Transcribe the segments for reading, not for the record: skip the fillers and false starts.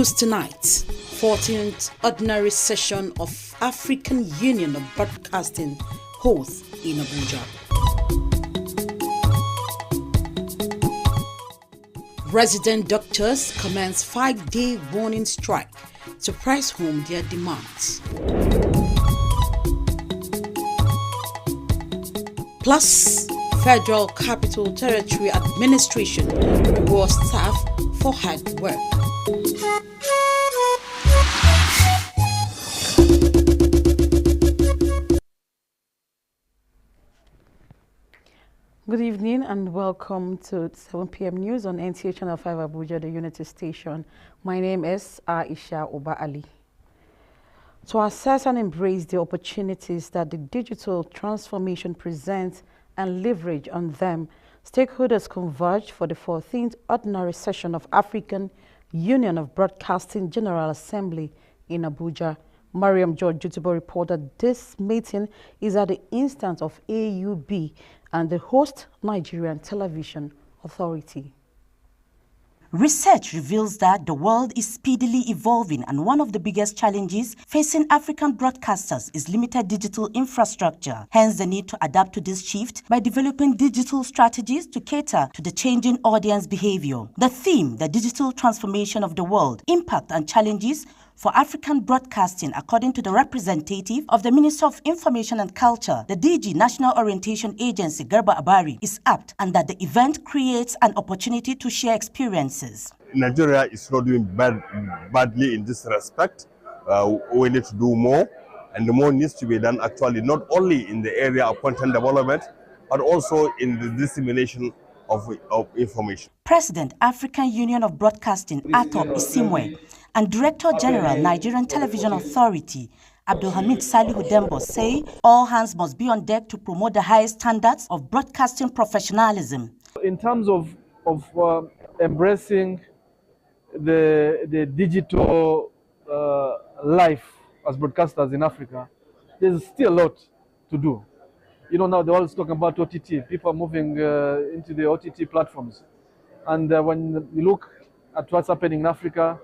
News tonight, 14th Ordinary Session of African Union of Broadcasting holds in Abuja. Resident doctors commence 5-day warning strike to press home their demands. Plus, Federal Capital Territory Administration rewards staff for hard work. Good evening and welcome to 7 p.m. news on Nta Channel5 Abuja, the Unity Station. My name is Aisha Oba Ali. To assess and embrace the opportunities that the digital transformation presents and leverage on them, stakeholders converged for the 14th Ordinary Session of African Union of Broadcasting General Assembly in Abuja. Mariam George Jutubo reported this meeting is at the instance of AUB and the host Nigerian Television Authority. Research reveals that the world is speedily evolving, and one of the biggest challenges facing African broadcasters is limited digital infrastructure. Hence, the need to adapt to this shift by developing digital strategies to cater to the changing audience behavior. The theme, the digital transformation of the world, impact and challenges for African broadcasting, according to the representative of the Minister of Information and Culture, the DG National Orientation Agency, Garba Abari, is apt, and that the event creates an opportunity to share experiences. Nigeria is not doing badly in this respect. We need to do more, and the more needs to be done actually not only in the area of content development, but also in the dissemination of information. President, African Union of Broadcasting, Ato Isimwe, and Director General, Nigerian Television Authority, Abdulhamid Salihu Dembo, say all hands must be on deck to promote the highest standards of broadcasting professionalism. In terms of embracing the digital life as broadcasters in Africa, there's still a lot to do. You know, now they're always talking about OTT. People are moving into the OTT platforms. And when you look at what's happening in Africa,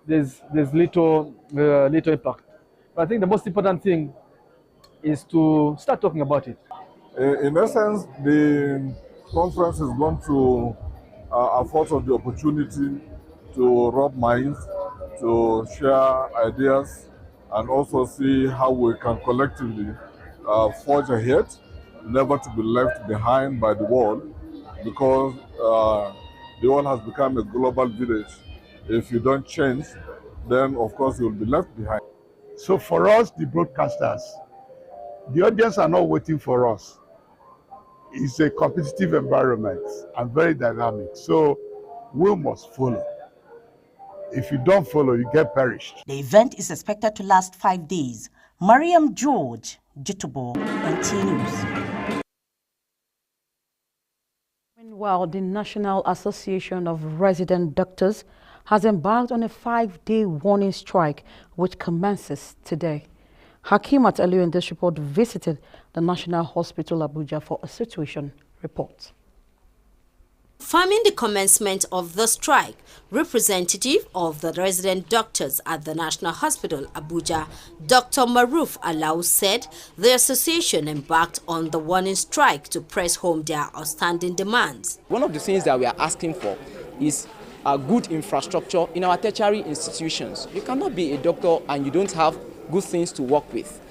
there's little impact. But I think the most important thing is to start talking about it. In essence, the conference is going to afford us the opportunity to rub minds, to share ideas, and also see how we can collectively forge ahead, never to be left behind by the world, because the world has become a global village. If you don't change, then of course you will be left behind. So for us, the broadcasters, the audience are not waiting for us. It's a competitive environment and very dynamic. So we must follow. If you don't follow, you get perished. The event is expected to last 5 days. Mariam George, Jutubo, Nta News. Meanwhile, the National Association of Resident Doctors has embarked on a 5-day warning strike, which commences today. Hakimat earlier in this report visited the National Hospital Abuja for a situation report. Confirming the commencement of the strike, representative of the resident doctors at the National Hospital Abuja, Dr. Maruf Alau, said the association embarked on the warning strike to press home their outstanding demands. One of the things that we are asking for is a good infrastructure in our tertiary institutions. You cannot be a doctor and you don't have good things to work with.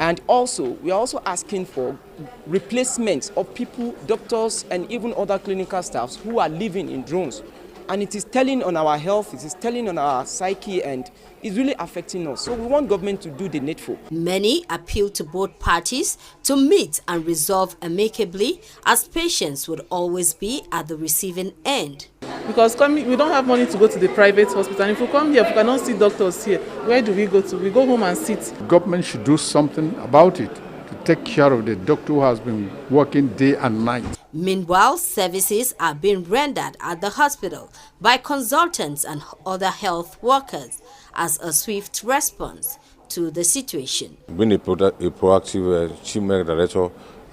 And also, we are also asking for replacements of people, doctors, and even other clinical staffs who are living in drones. And it is telling on our health, it is telling on our psyche, and it's really affecting us. So we want government to do the needful. Many appeal to both parties to meet and resolve amicably, as patients would always be at the receiving end. Because we don't have money to go to the private hospital. And if we come here, if we cannot see doctors here, where do we go to? We go home and sit. Government should do something about it to take care of the doctor who has been working day and night. Meanwhile, services are being rendered at the hospital by consultants and other health workers as a swift response to the situation. Being a proactive chief medical director,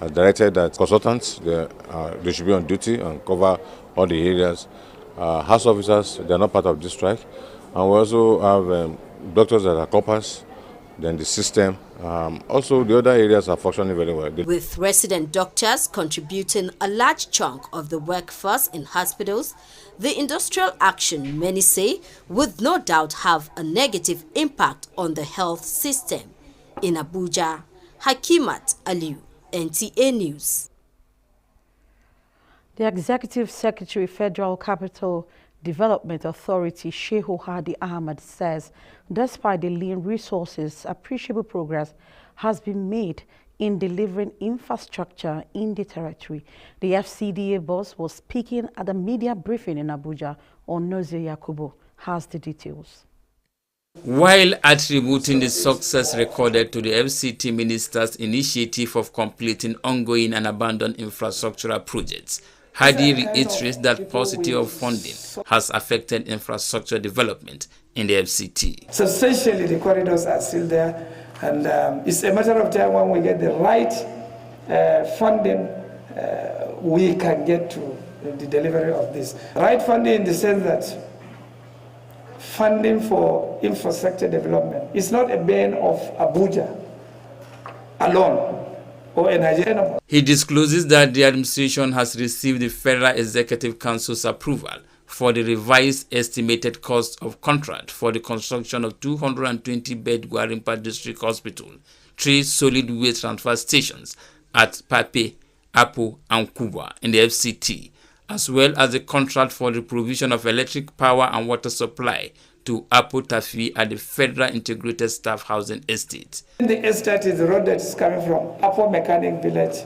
directed that consultants they should be on duty and cover all the areas. House officers, they are not part of this strike. And we also have doctors that are corpus, then the system. Also, the other areas are functioning very well. With resident doctors contributing a large chunk of the workforce in hospitals, the industrial action, many say, would no doubt have a negative impact on the health system. In Abuja, Hakimat Aliu, NTA News. The Executive Secretary, Federal Capital Development Authority, Shehu Hadi Ahmad, says despite the lean resources, appreciable progress has been made in delivering infrastructure in the territory. The FCDA boss was speaking at a media briefing in Abuja. Onoze Yakubu has the details. While attributing the success recorded to the FCT minister's initiative of completing ongoing and abandoned infrastructural projects, Hadi reiterates that paucity of funding has affected infrastructure development in the FCT. Substantially, the corridors are still there, and it's a matter of time when we get the right funding, we can get to the delivery of this. Right funding in the sense that funding for infrastructure development is not a bane of Abuja alone. He discloses that the administration has received the Federal Executive Council's approval for the revised estimated cost of contract for the construction of 220-bed Gwarimpa District Hospital, 3 solid waste transfer stations at Pape, Apo, and Kuba in the FCT, as well as the contract for the provision of electric power and water supply to Apo Tafi at the Federal Integrated Staff Housing Estate. The estate is the road that is coming from Apo Mechanic Village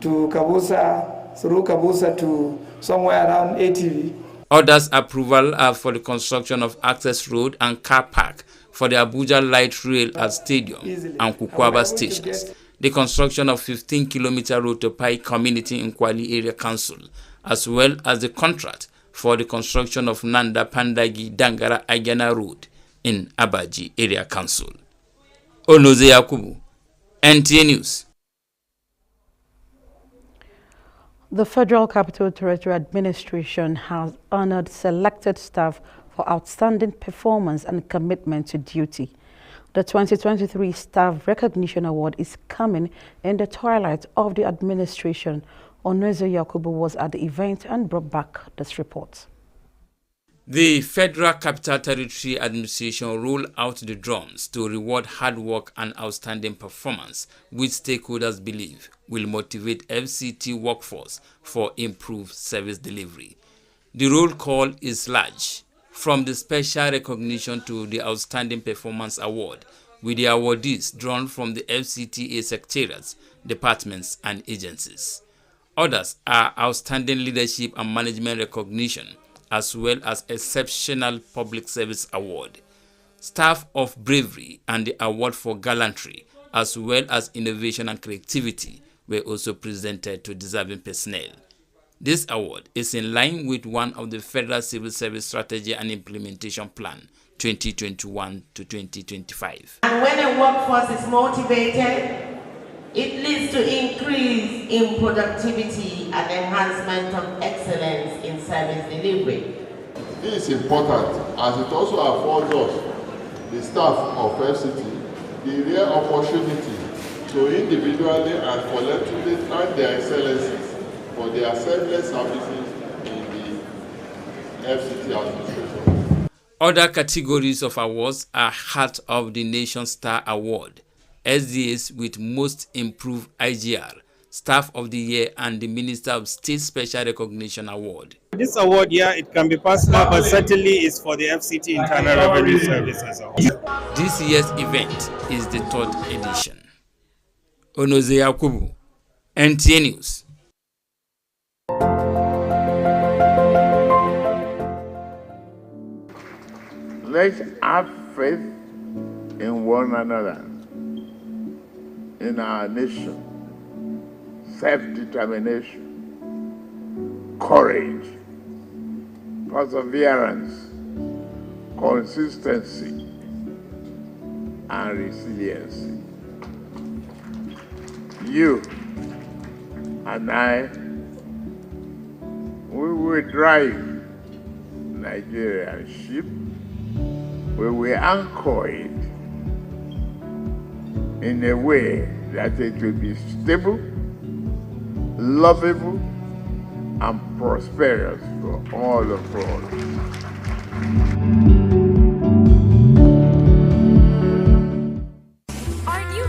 to Kabusa, through Kabusa to somewhere around ATV. Others' approval are for the construction of access road and car park for the Abuja Light Rail at Stadium and Kukwaba stations, the construction of 15-kilometer road to Pai Community in Kwali Area Council, as well as the contract for the construction of Nanda Pandagi Dangara Agana Road in Abaji Area Council. Onoze Yakubu, NTA News. The Federal Capital Territory Administration has honored selected staff for outstanding performance and commitment to duty. The 2023 Staff Recognition Award is coming in the twilight of the administration. Onoze Yakubu was at the event and brought back this report. The Federal Capital Territory Administration rolled out the drums to reward hard work and outstanding performance, which stakeholders believe will motivate FCT workforce for improved service delivery. The roll call is large, from the special recognition to the Outstanding Performance Award, with the awardees drawn from the FCTA secretariats, departments, and agencies. Others are Outstanding Leadership and Management Recognition, as well as Exceptional Public Service Award, Staff of Bravery, and the Award for Gallantry, as well as Innovation and Creativity, were also presented to deserving personnel. This award is in line with one of the Federal Civil Service Strategy and Implementation Plan 2021 to 2025. And when a workforce is motivated, it leads to increase in productivity and enhancement of excellence in service delivery. This is important as it also affords us, the staff of FCT, the rare opportunity to individually and collectively thank their excellencies for their selfless services in the FCT administration. Other categories of awards are Heart of the Nation Star Award, SDAs with Most Improved IGR, Staff of the Year, and the Minister of State Special Recognition Award. This award, it can be personal, but certainly is for the FCT Internal Revenue Service as a whole. This year's event is the 3rd edition. Onoze Yakubu, NTA News. Let's have faith in one another, in our nation, self-determination, courage, perseverance, consistency, and resiliency. You and I, we will drive Nigerian ship we will anchor it in a way that it will be stable, lovable, and prosperous for all of us.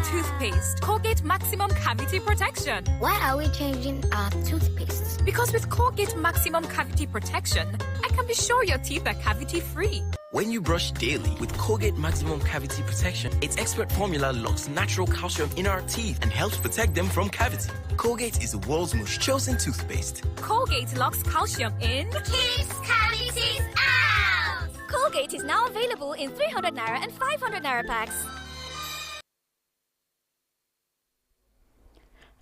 Toothpaste, Colgate Maximum Cavity Protection. Why are we changing our toothpaste? Because with Colgate Maximum Cavity Protection, I can be sure your teeth are cavity-free. When you brush daily with Colgate Maximum Cavity Protection, its expert formula locks natural calcium in our teeth and helps protect them from cavity. Colgate is the world's most chosen toothpaste. Colgate locks calcium in, keeps cavities out. Colgate is now available in 300 Naira and 500 Naira packs.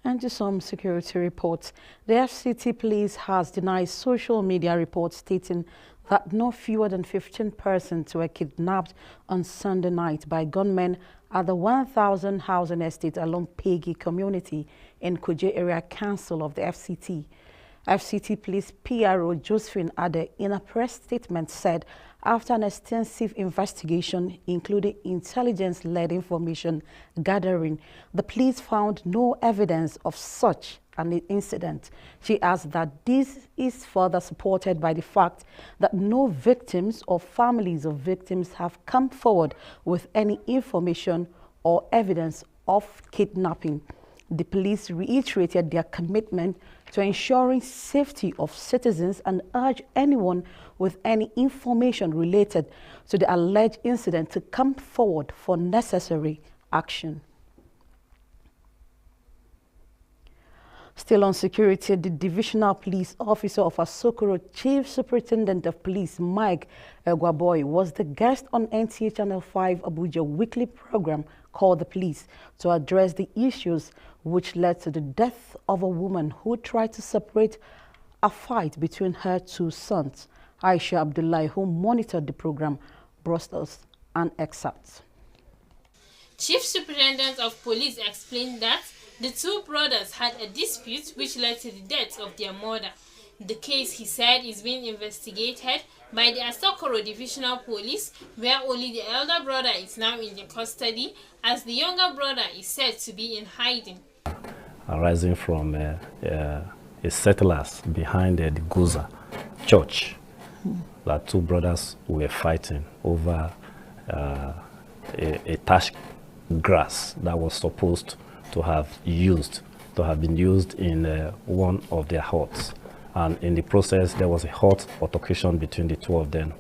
And to some security reports, the FCT police has denied social media reports stating that no fewer than 15 persons were kidnapped on Sunday night by gunmen at the 1,000 housing estate along Pegi community in Kuje Area Council of the FCT. FCT Police PRO Josephine Ade, in a press statement, said after an extensive investigation, including intelligence-led information gathering, the police found no evidence of such an incident. She adds that this is further supported by the fact that no victims or families of victims have come forward with any information or evidence of kidnapping. The police reiterated their commitment to ensuring safety of citizens and urge anyone with any information related to the alleged incident to come forward for necessary action. Still on security, the Divisional Police Officer of Asokoro, Chief Superintendent of Police Mike Egwaboy, was the guest on Nta Channel5 Abuja weekly program called The Police to address the issues which led to the death of a woman who tried to separate a fight between her two sons. Aisha Abdullahi, who monitored the program, brought us an excerpt. Chief Superintendent of Police explained that the two brothers had a dispute which led to the death of their mother. The case, he said, is being investigated by the Asokoro Divisional Police, where only the elder brother is now in the custody, as the younger brother is said to be in hiding. Arising from settlers behind the Guza church, that two brothers were fighting over a tash grass that was supposed to have been used in one of their huts, and in the process there was a hot altercation between the two of them.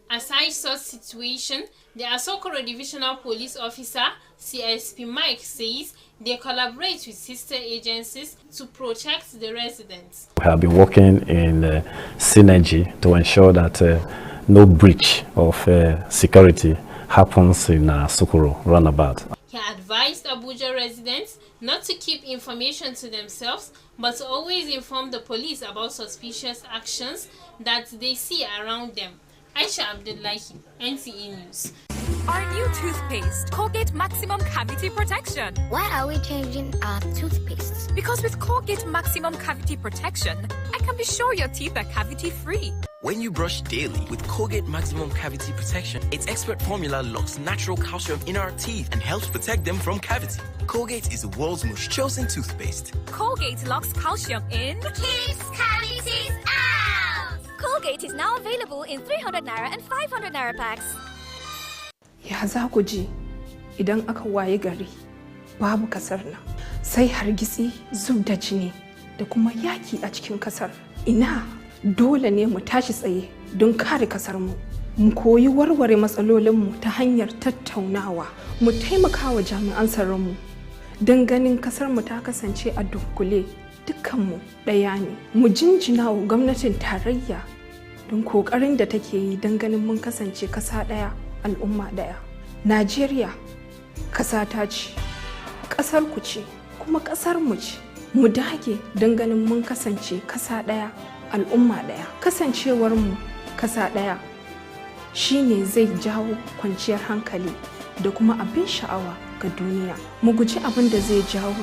Aside such situation, the Asokoro Divisional Police Officer, CSP Mike, says they collaborate with sister agencies to protect the residents. We have been working in synergy to ensure that no breach of security happens in Asokoro roundabout. He advised Abuja residents not to keep information to themselves, but to always inform the police about suspicious actions that they see around them. Aisha Abdullahi, NTA News. Our new toothpaste, Colgate Maximum Cavity Protection. Why are we changing our toothpaste? Because with Colgate Maximum Cavity Protection, I can be sure your teeth are cavity-free. When you brush daily with Colgate Maximum Cavity Protection, its expert formula locks natural calcium in our teeth and helps protect them from cavity. Colgate is the world's most chosen toothpaste. Colgate locks calcium in, keeps cavities out. Colgate is now available in 300 Naira and 500 Naira packs. Ya za ku ji idan aka waye gari babu kasar nan, sai hargitsi, zub da jini da kuma yaki a cikin kasar. Ina dole ne mu tashi tsaye don kare kasar mu. Mu koyi warware matsalolin mu ta hanyar tattaunawa. Mu taimaka wa jami'an tsaron mu don ganin kasar mu ta kasance a dunkule. Dukkan mu ɗaya ne. Mu jinjina wa gwamnatin tarayya don kokarin da take yi don ganin mun kasance kasa ɗaya, al'umma ɗaya. Najeriya kasa ta ce, kasar ku ce, kuma kasar mu ce. Mu dage don ganin mun kasance kasa ɗaya, al'umma ɗaya. Kasancewar mu kasa ɗaya shine zai jawo kwanciyar hankali da kuma abin sha'awa ga duniya. Mu guji abin da zai jawo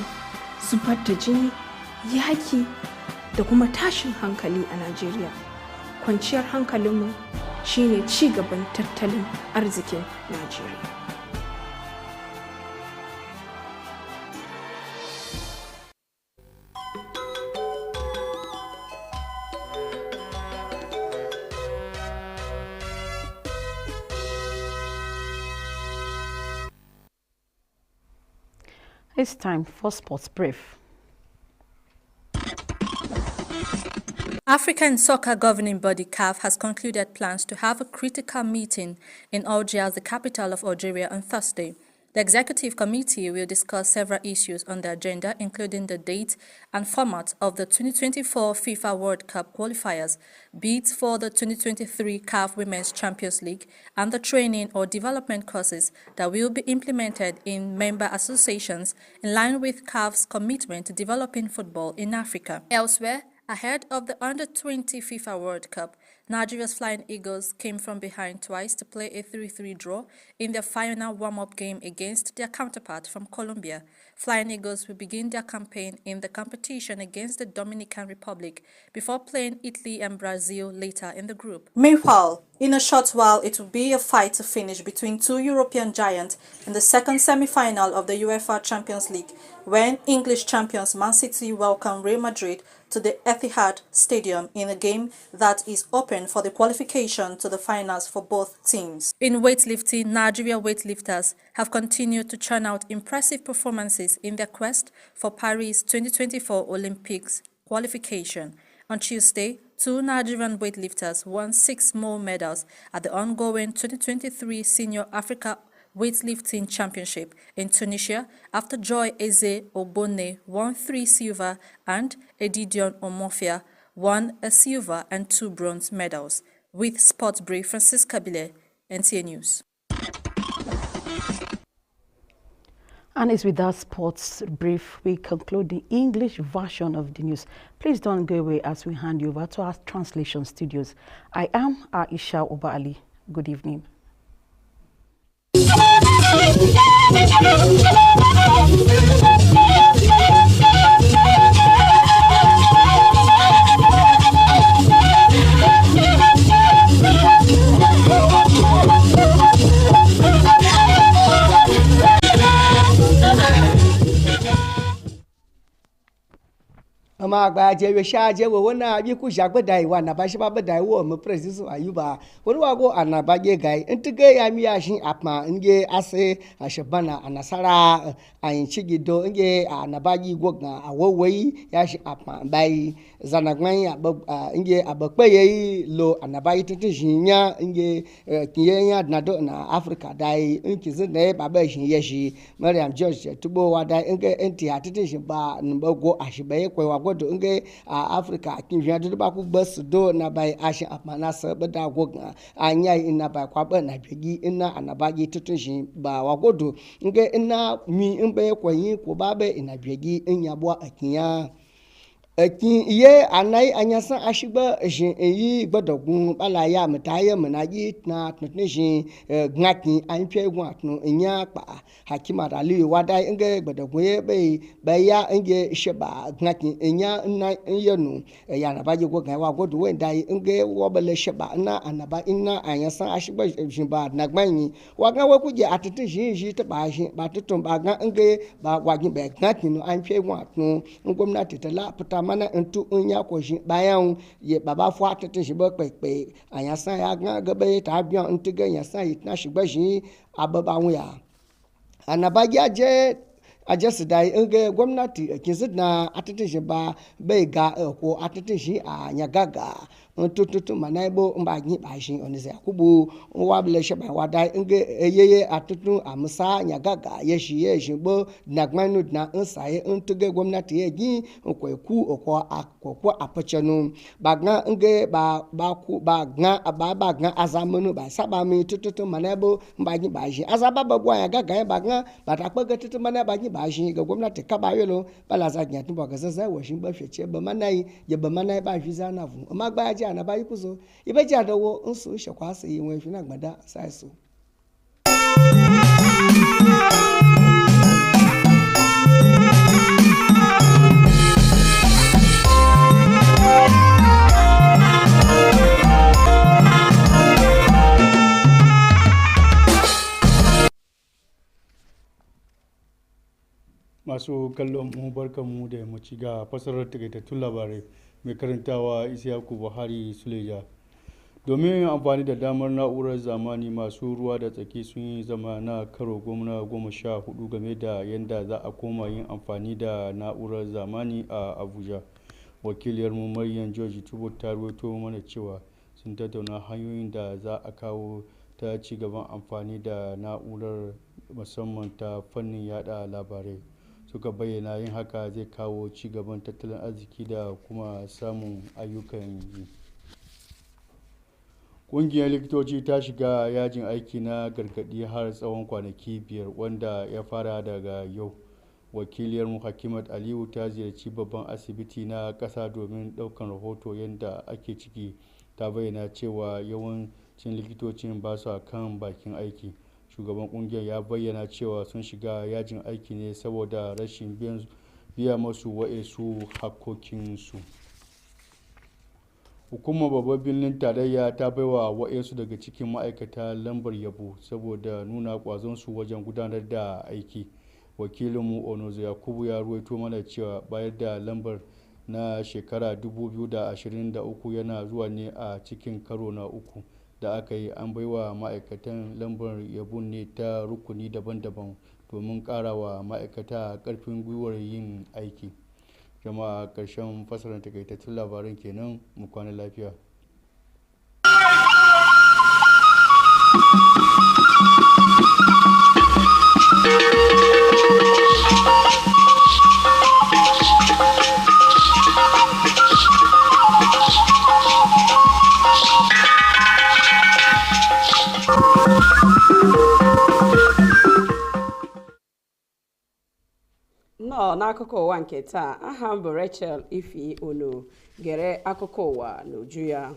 zubar da jini, yaki da kuma tashin hankali a Najeriya. Kwanciyar hankalinmu shine ci gaban tattalin arzikin Najeriya. It's time for Sports Brief. African Soccer Governing Body CAF has concluded plans to have a critical meeting in Algiers, the capital of Algeria, on Thursday. The executive committee will discuss several issues on the agenda, including the date and format of the 2024 FIFA World Cup qualifiers, bids for the 2023 CAF Women's Champions League, and the training or development courses that will be implemented in member associations in line with CAF's commitment to developing football in Africa. Elsewhere, ahead of the Under-20 FIFA World Cup, Nigeria's Flying Eagles came from behind twice to play a 3-3 draw in their final warm-up game against their counterpart from Colombia. Flying Eagles will begin their campaign in the competition against the Dominican Republic before playing Italy and Brazil later in the group. Meanwhile, in a short while, it will be a fight to finish between two European giants in the second semi-final of the UEFA Champions League, when English champions Man City welcome Real Madrid to the Etihad Stadium in a game that is open for the qualification to the finals for both teams. In weightlifting, Nigeria weightlifters have continued to churn out impressive performances in their quest for Paris 2024 Olympics qualification. On Tuesday, two Nigerian weightlifters won 6 more medals at the ongoing 2023 Senior Africa Weightlifting Championship in Tunisia after Joy Eze Ogbonne won 3 silver and Edidion Omofia won a silver and 2 bronze medals. With Sports Brief, Francisca Bile, NTA News. And it's with that Sports Brief we conclude the English version of the news. Please don't go away as we hand you over to our translation studios. I am Aisha Oba Ali. Good evening. ama agbaje we shaje we wona bi ku jagbada iwa na ba shiba bada iwo mu president ayuba woni wago anabaje gai ntige ya mi yashin apma nge ase ashbana anasara ayin chigido nge anabaji gwogan awowei yashin apma bai zanagwan nge abakpeye lo anabaji titishinya nge kiyenya nado na Africa dai nkizi ne baba shin yeshi Mariam George tubo wada nge enti atitishin ba nbago ashibaye kwewa godo nge Africa kinjia do ba ku bus do na bai ashin apana sa bada gogan anya ina ba kwa ba na begi ina anabaji titishin ba wagodo nge ina mi mbe kwenyi ko babe ina begi inyabwa akinya Akin ye anai anyasan ashiba jin yi gbodogun balaya metaye menaji na tnishin gnaki anpye gun atnu nya pa hakima dali wadai nge gbodogun ye be ya nge sheba gnaki nya na yenu ya na baje go gan wa godu we dai nge wo bele sheba na anaba ina anyasan ashiba jin ba na gbanyi wa gan we kuje atete jin ji te ba jin ba tutun ba gan nge ba wajin be gnaki no anpye gun atnu ngomnati te la puta mana ntu nya ko jin bayan ye baba fo atete shi ba pepe anyasan ya gan gabe ta bian ntu ga anyasan yi na shi gba jin ababa won ya anabaji aje sidai nge gwamnati kinzidna atete shi ba bai ga ko atete shi a nyagaga ntututu manaibo mbagi bashi onize akubu wabele sheba wadai nge eyeye atutu amsa nyagaga yeshi bo nagmanu na nsaye ntuge gwamnati yeji okweku okwa apachanu bagna nge bagna azamunu ba sabami tututu manaibo mbagi bashi azaba bagwa nyagaga bagna batakpaga tutu manabagi bashi ga gwamnati kabayelo balaza nyatu bagaza washin ba fece ba manai ye ba manai ba visa vu magba na bayi kuzo ibeji adawo nsu shekwasa yi nwe fina gbada saiso Masu kallon mu barkanmu da yammaci ga fasarar takaitattun labarai mai karantawa Isiyaku Buhari Suleja. Domin amfani da damar na'urar zamani, masu ruwa da tsaki sun yi zama na karo 14 game da yadda za a koma yin amfani da na'urar zamani a Abuja. Wakiliyarmu Maryam George Tubo ta rawaito mana cewa sun tattauna hanyoyin da za a kawo ta ci gaban amfani da na'urar musamman ta fannin yada labarai. Suka bayyana yin haka zai kawo ci gaban tattalin arziki da kuma samun ayyukan yi. Ƙungiyar likitoci ta shiga yajin aiki na gargaɗi har tsawon kwanaki 5 wanda ya fara daga yau. Wakiliyarmu Hakimat Aliyu ta ziyarci babban asibiti na ƙasa domin ɗaukar rahoto yadda ake ciki. Ta bayyana cewa yawancin likitocin ba su kan bakin aiki. Shugaban ƙungiyar ya bayyana cewa sun shiga yajin aiki ne saboda rashin biya masu wa'esu hakkokinsu. Hukumar babban birnin tarayya ta baiwa wa'esu daga cikin ma'aikata lambar yabo saboda nuna ƙwazonsu wajen gudanar da aiki. Wakilinmu Onozo Yakubu ya ruwaito mana cewa bayar da lambar na shekara 2023 yana zuwa ne a cikin karo na uku da aka yi. An baiwa ma'aikatan lambar yabon ne ta rukuni daban-daban domin ƙarawa ma'aikata ƙarfin gwiwar yin aiki. Jama'a, ƙarshen fasarar takaitattun labaran kenan, mu kwana lafiya. N'akụkọ ụwa nke taa, aha m bụ Rachel Ifi Ono. Gere akụkọ ụwa n'uju ya.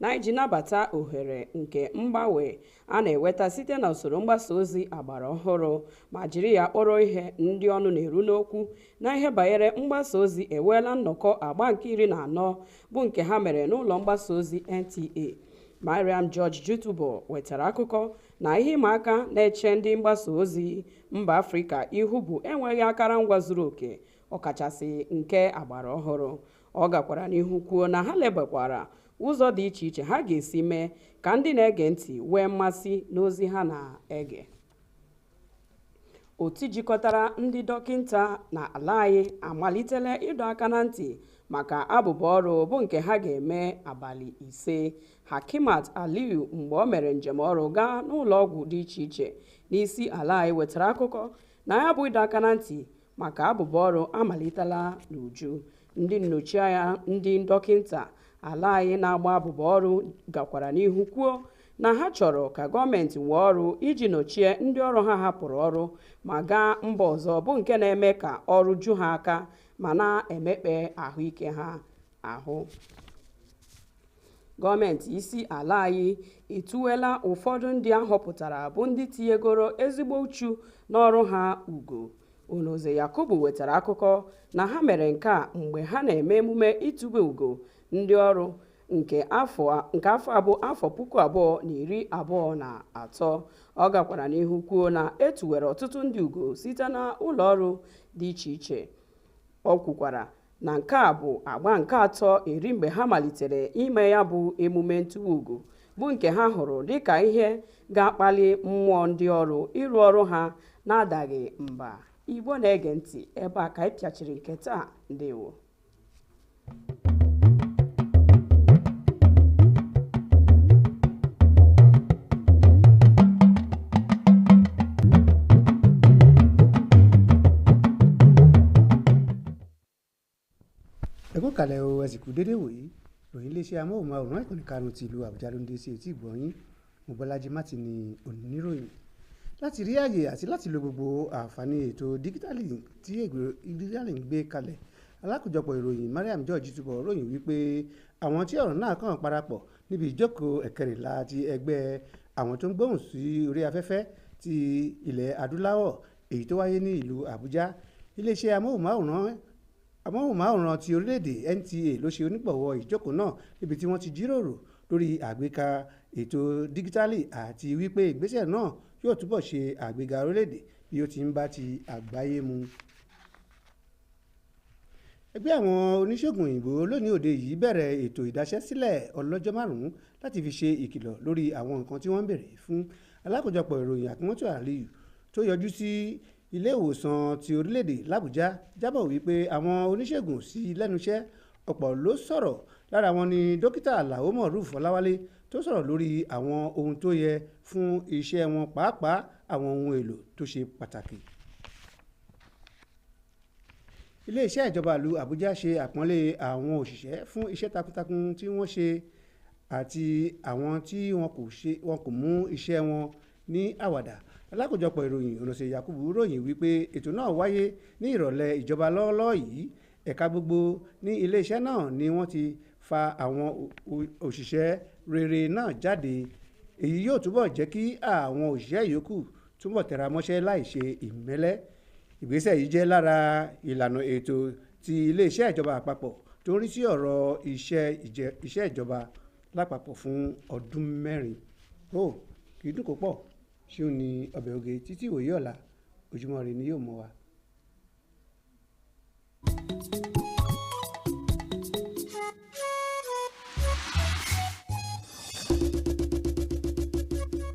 Na iji nabata ohere nke mgbanwe a na-eweta site na usoro mgbasa ozi agbara ọhụrụ ma jiri ya kpọrọ ihe, ndị ọnụ na-eru n'okwu na ihe banyere mgbasa ozi eweela nnọkọ agba nke 14 bụ nke ha mere n'ụlọ mgbasa ozi NTA. Mariam George Jutubo wetara akụkọ na ihe ịma aka na-eche ndị mgbasa ozi mba Afrịka ihu bụ enweghị akụrụngwa zuru oke, ọkachasị nke agbara ọhụrụ. Ọ gakwara n'ihu kwuo na ha lebakwara ụzọ dị iche iche ha ga-esi mee ka ndị na-ege ntị nwee mmasị n'ozi ha na-ege. Otu jikọtara ndị dọkịta n'ala anyị amalitela ịdọ aka na ntị maka abụba ọrụ bụ nke ha ga-eme abalị 5. Hakimat Aliyu, mgbe o mere njem ọrụ gaa n'ụlọ ọgwụ dị iche iche n'isi ala anyị, wetara akụkọ na ya bụ ịdọ aka na ntị maka abụba ọrụ amalitela n'uju. Ndị nnọchianya ndị dọkịta ala anyị na-agba abụba ọrụ gakwara n'ihu kwuo na ha chọrọ ka gọọmenti nwee ọrụ iji nọchie ndị ọrụ ha hapụrụ ọrụ ma gaa mba ọzọ, bụ nke na-eme ka ọrụ ju ha aka ma na-emekpe ahụike ha ahụ. Gọọmenti isi ala anyị etuwela ụfọdụ ndị ahọpụtara bụ ndị tinyegoro ezigbo uchu n'ọrụ ha ugo. Onozo Yakubu wetara akụkọ na ha mere nke a mgbe ha na-eme emume itube ugo ndị ọrụ nke afọ abụ afọ 2023. Ọ gakwara n'ihu kwuo na etuwere ọtụtụ ndị ugo site na ụlọ ọrụ dị iche iche. Ọ kwukwara na nke a bụ agba nke 3 mgbe ha malitere ime ya bụ emume ntụwe ugo, bụ nke ha hụrụ dịka ihe ga-akpali mmụọ ndị ọrụ ịrụ ọrụ ha na-adaghị mba. Igbo na-ege ntị, ebe a ka anyị pịachiri nke taa. Ndewo. Ẹ̀kọ́ kalẹ̀ o, ẹ̀sìnkú dédé wòyí. Ròyìn iléeṣẹ́ amóhùnmáwòrán ìkànnì karùn-ún ti ìlú Àbújá ló ń dé sí etí ìgbọ̀nyín. Mobọ́lájí Mátì ni oníròyìn. Láti rí àyè àti láti lo gbogbo àǹfààní ètò dígítàlì tí dígítàlì ń gbé kalẹ̀, alákòjọpọ̀ ìròyìn Mariam George túbọ̀ ròyìn wípé àwọn tí ọ̀rọ̀ náà kàn parapọ̀ níbi ìjókòó ẹ̀kẹrìnlá ti ẹgbẹ́ àwọn tó ń gbóhùn sí orí afẹ́fẹ́ ti ilẹ̀ adúláwọ̀ èyí tó wáyé ní ìlú Àbújá. Iléeṣẹ́ amóhùnmáwòrán ti orílẹ̀-èdè NTA ló ṣe onígbọ̀wọ́ ìjókòó náà níbi tí wọ́n ti jíròrò lórí àgbéka ètò dígítàlì àti wípé ìgbésẹ̀ náà yóò túbọ̀ ṣe àgbéga orílẹ̀-èdè bí ó ti ń bá ti àgbáyé mu. ẹgbẹ́ àwọn oníṣègùn òyìnbó lónìí òde yìí bẹ̀rẹ̀ ètò ìdáṣẹ́sílẹ̀ ọlọ́jọ́ 5 láti fi ṣe ìkìlọ̀ lórí àwọn nǹkan tí wọ́n ń béèrè fún. Alákòjọpọ̀ ìròyìn Akínmọ́tò Aliyu tó yọjú sí ilé ìwòsàn ti orílẹ̀-èdè l'Àbújá jábọ̀ wípé àwọn oníṣègùn sí lẹ́nu iṣẹ́ ọ̀pọ̀ ló sọ̀rọ̀. Lára wọn ni dókítà Alao Moruf Ọláwálé tó sọ̀rọ̀ lórí àwọn ohun tó yẹ fún iṣẹ́ wọn, pàápàá àwọn ohun èlò tó ṣe pàtàkì. Ilé-iṣẹ́ ìjọba ìlú Àbújá ṣe àpọ́nlé àwọn òṣìṣẹ́ fún iṣẹ́ takuntakun tí wọ́n ṣe àti àwọn tí wọn kò mú iṣẹ́ wọn ní àwàdà. Alákòjọpọ̀ ìròyìn Ọ̀nàṣẹ́ Yakubu ròyìn wípé ètò náà wáyé ní ìrọ̀lẹ́ ìjọba lọ́wọ́lọ́wọ́ yìí. Ẹ̀ka gbogbo ní ilé-iṣẹ́ náà ni wọ́n ti fa àwọn òṣìṣẹ́ rere náà jáde. Èyí yóò túbọ̀ jẹ́ kí àwọn òṣìṣẹ́ yòókù túbọ̀ tẹra mọ́ṣẹ́ láì ṣe ìmẹ́lẹ́. Ìgbésẹ̀ yìí jẹ́ lára ìlànà ètò ti ilé-iṣẹ́ ìjọba àpapọ̀ tó ń rí sí ọ̀rọ̀ iṣẹ́ ìjọba lápapọ̀ fún ọdún 4. Kì í dùn kó pọ̀, ṣé ó ní ọbẹ̀ oge títí ìwòye ọ̀la. Ojúmọ́ ire ni yóò mọ́ wa.